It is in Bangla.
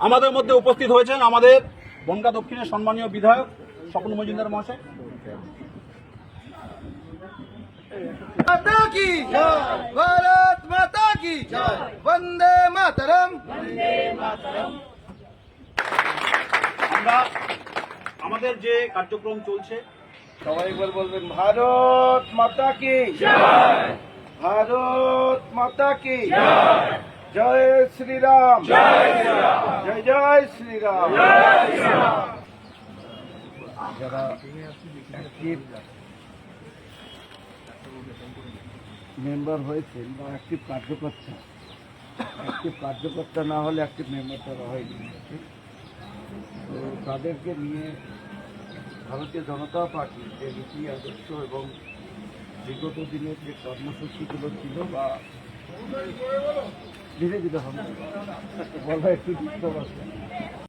আমাদের মধ্যে উপস্থিত হয়েছেন আমাদের বনগাঁ দক্ষিণের সম্মানীয় বিধায়ক স্বপন মজুমদার মহাশয়। माता की भारत माता की वंदे मातरम। আমরা আমাদের যে কার্যক্রম চলছে সবাই একবার বলবেন ভারত মাতা কি ভারত মাতা কি জয় শ্রীরাম জয় জয় শ্রীরাম। যারা অ্যাক্টিভ মেম্বার হয়েছেন বা অ্যাক্টিভ কার্যকর্তা না হলে অ্যাক্টিভ মেম্বার তারা হয়নি, তো তাদেরকে নিয়ে ভারতীয় জনতা পার্টির যে নীতি আদর্শ এবং বিগত দিনের যে কর্মসূচিগুলো ছিল বা ধীরে ধীরে হবে বলা একটু ডিস্টার্ব আছে।